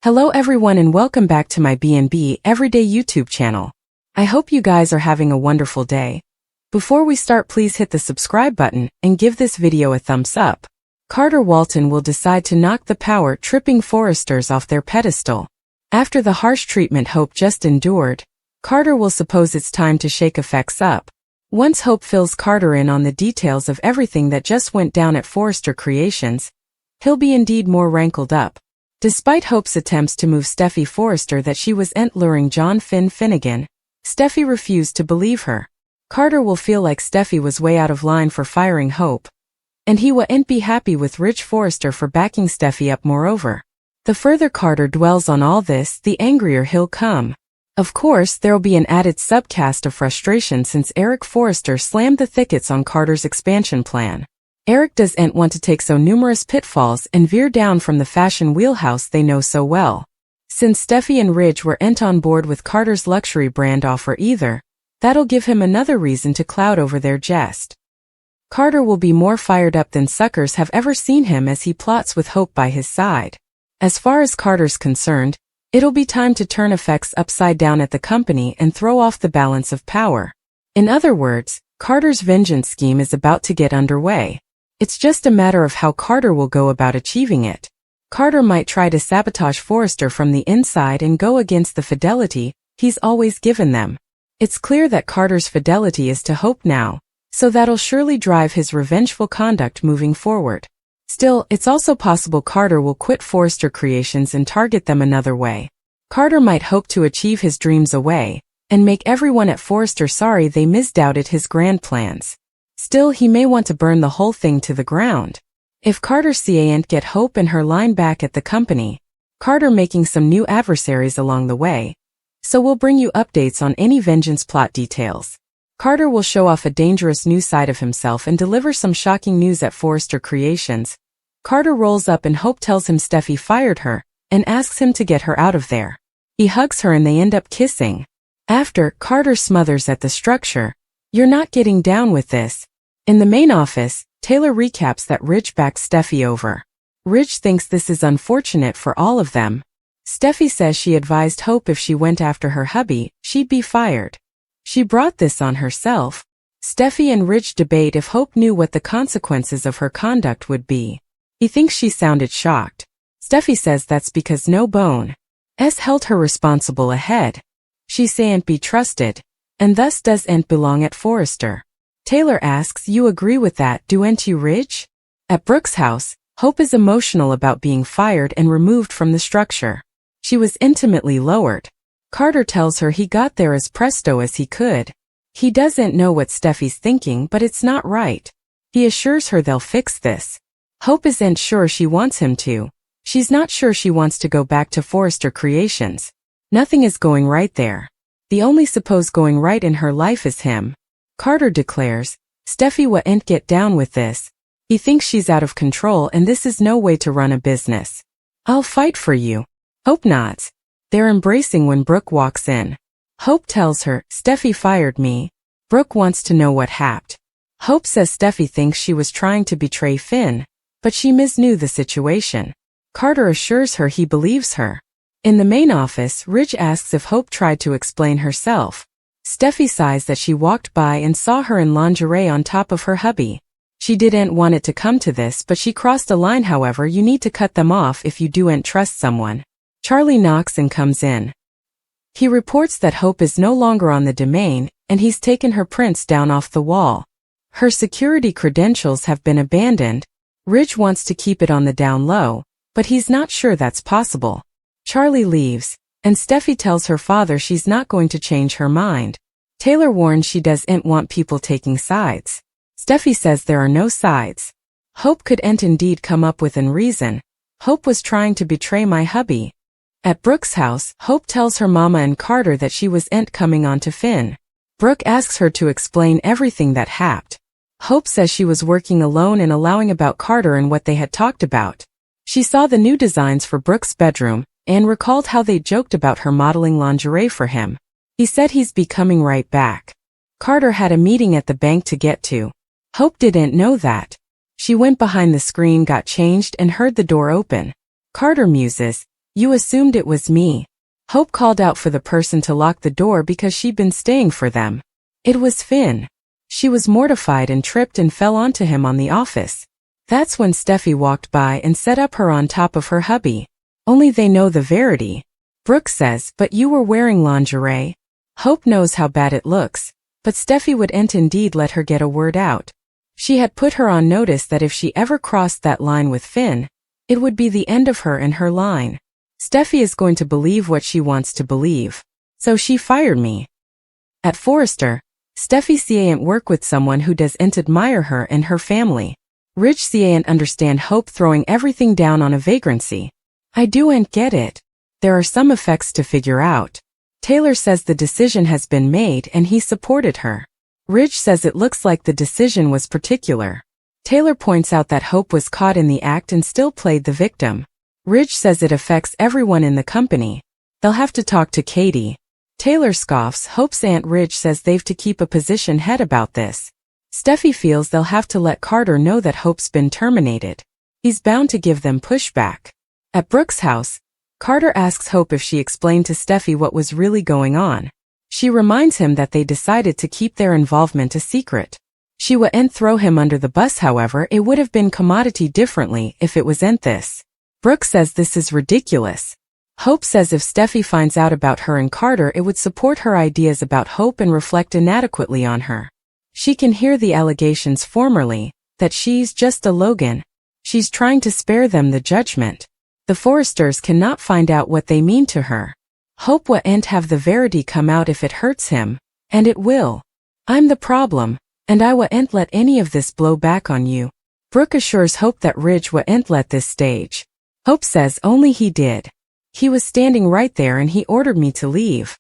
Hello everyone and welcome back to my B&B Everyday YouTube channel. I hope you guys are having a wonderful day. Before we start, please hit the subscribe button and give this video a thumbs up. Carter Walton will decide to knock the power-tripping Forresters off their pedestal. After the harsh treatment Hope just endured, Carter will suppose it's time to shake effects up. Once Hope fills Carter in on the details of everything that just went down at Forrester Creations, he'll be indeed more rankled up. Despite Hope's attempts to move Steffy Forrester that she was luring John Finnegan, Steffy refused to believe her. Carter will feel like Steffy was way out of line for firing Hope, and he wouldn't be happy with Rich Forrester for backing Steffy up. Moreover, the further Carter dwells on all this, the angrier he'll come. Of course, there'll be an added subcast of frustration since Eric Forrester slammed the thickets on Carter's expansion plan. Eric doesn't want to take so numerous pitfalls and veer down from the fashion wheelhouse they know so well. Since Steffy and Ridge weren't on board with Carter's luxury brand offer either, that'll give him another reason to cloud over their jest. Carter will be more fired up than suckers have ever seen him as he plots with Hope by his side. As far as Carter's concerned, it'll be time to turn effects upside down at the company and throw off the balance of power. In other words, Carter's vengeance scheme is about to get underway. It's just a matter of how Carter will go about achieving it. Carter might try to sabotage Forrester from the inside and go against the fidelity he's always given them. It's clear that Carter's fidelity is to Hope now, so that'll surely drive his revengeful conduct moving forward. Still, it's also possible Carter will quit Forrester Creations and target them another way. Carter might hope to achieve his dreams away and make everyone at Forrester sorry they misdoubted his grand plans. Still, he may want to burn the whole thing to the ground. If Carter can't get Hope and her line back at the company, Carter making some new adversaries along the way. So we'll bring you updates on any vengeance plot details. Carter will show off a dangerous new side of himself and deliver some shocking news at Forrester Creations. Carter rolls up and Hope tells him Steffy fired her and asks him to get her out of there. He hugs her and they end up kissing. After, Carter smothers at the structure. "You're not getting down with this." In the main office, Taylor recaps that Ridge backed Steffy over. Ridge thinks this is unfortunate for all of them. Steffy says she advised Hope if she went after her hubby, she'd be fired. She brought this on herself. Steffy and Ridge debate if Hope knew what the consequences of her conduct would be. He thinks she sounded shocked. Steffy says that's because no bone S held her responsible ahead. She can't be trusted, and thus doesn't belong at Forrester. Taylor asks, "You agree with that, don't you, Ridge?" At Brook's house, Hope is emotional about being fired and removed from the structure. She was intimately lowered. Carter tells her he got there as presto as he could. He doesn't know what Steffy's thinking, but it's not right. He assures her they'll fix this. Hope isn't sure she wants him to. She's not sure she wants to go back to Forrester Creations. Nothing is going right there. The only supposed going right in her life is him. Carter declares, Steffy won't get down with this. He thinks she's out of control and this is no way to run a business. "I'll fight for you." Hope nods. They're embracing when Brook walks in. Hope tells her, "Steffy fired me." Brook wants to know what happened. Hope says Steffy thinks she was trying to betray Finn, but she misknew the situation. Carter assures her he believes her. In the main office, Ridge asks if Hope tried to explain herself. Steffy sighs that she walked by and saw her in lingerie on top of her hubby. She didn't want it to come to this, but she crossed a line. However, you need to cut them off if you don't trust someone. Charlie knocks and comes in. He reports that Hope is no longer on the domain, and he's taken her prints down off the wall. Her security credentials have been abandoned. Ridge wants to keep it on the down low, but he's not sure that's possible. Charlie leaves, and Steffy tells her father she's not going to change her mind. Taylor warns she doesn't want people taking sides. Steffy says there are no sides. Hope couldn't indeed come up with an reason. Hope was trying to betray my hubby. At Brook's house, Hope tells her mama and Carter that she wasn't coming on to Finn. Brook asks her to explain everything that happened. Hope says she was working alone and allowing about Carter and what they had talked about. She saw the new designs for Brook's bedroom and recalled how they joked about her modeling lingerie for him. He said he's be coming right back. Carter had a meeting at the bank to get to. Hope didn't know that. She went behind the screen, got changed, and heard the door open. Carter muses, You assumed it was me. Hope called out for the person to lock the door because she'd been staying for them. It was Finn. She was mortified and tripped and fell onto him on the office. That's when Steffy walked by and set up her on top of her hubby. Only they know the verity. Brook says, but you were wearing lingerie. Hope knows how bad it looks, but Steffy wouldn't indeed let her get a word out. She had put her on notice that if she ever crossed that line with Finn, it would be the end of her and her line. Steffy is going to believe what she wants to believe. So she fired me. At Forrester, Steffy can't work with someone who doesn't admire her and her family. Ridge can't understand Hope throwing everything down on a vagrancy. I do'n't get it. There are some effects to figure out. Taylor says the decision has been made and he supported her. Ridge says it looks like the decision was particular. Taylor points out that Hope was caught in the act and still played the victim. Ridge says it affects everyone in the company. They'll have to talk to Katie. Taylor scoffs. Hope's Aunt Ridge says they've to keep a position head about this. Steffy feels they'll have to let Carter know that Hope's been terminated. He's bound to give them pushback. At Brook's house, Carter asks Hope if she explained to Steffy what was really going on. She reminds him that they decided to keep their involvement a secret. She wouldn't throw him under the bus, however, it would have been commodity differently if it wasn't this. Brook says this is ridiculous. Hope says if Steffy finds out about her and Carter, it would support her ideas about Hope and reflect inadequately on her. She can hear the allegations formerly, that she's just a Logan. She's trying to spare them the judgment. The Forresters cannot find out what they mean to her. Hope won't have the verity come out if it hurts him, and it will. I'm the problem, and I won't let any of this blow back on you. Brook assures Hope that Ridge won't let this stage. Hope says only he did. He was standing right there and he ordered me to leave.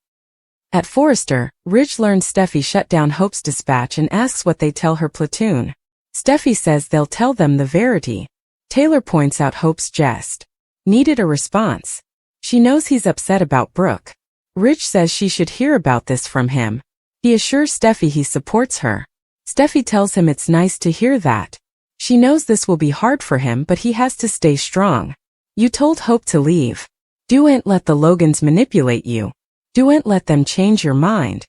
At Forrester, Ridge learns Steffy shut down Hope's dispatch and asks what they tell her platoon. Steffy says they'll tell them the verity. Taylor points out Hope's jest. Needed a response. She knows he's upset about Brook. Ridge says she should hear about this from him. He assures Steffy he supports her. Steffy tells him it's nice to hear that. She knows this will be hard for him, but he has to stay strong. You told Hope to leave. Do'n't let the Logans manipulate you. Do'n't let them change your mind.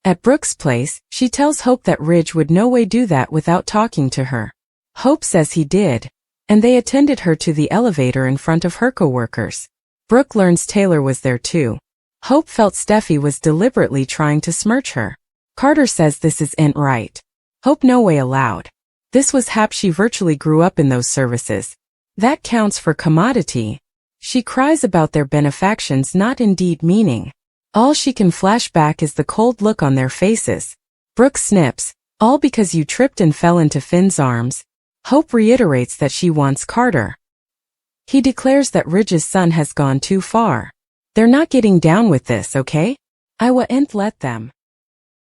At Brook's place, she tells Hope that Ridge would no way do that without talking to her. Hope says he did, and they attended her to the elevator in front of her coworkers. Brook learns Taylor was there too. Hope felt Steffy was deliberately trying to smirch her. Carter says this isn't right. Hope no way allowed. This was hap she virtually grew up in those services. That counts for commodity. She cries about their benefactions not indeed meaning. All she can flash back is the cold look on their faces. Brook snips, all because you tripped and fell into Finn's arms. Hope reiterates that she wants Carter. He declares that Ridge's son has gone too far. They're not getting down with this, okay? I won't let them.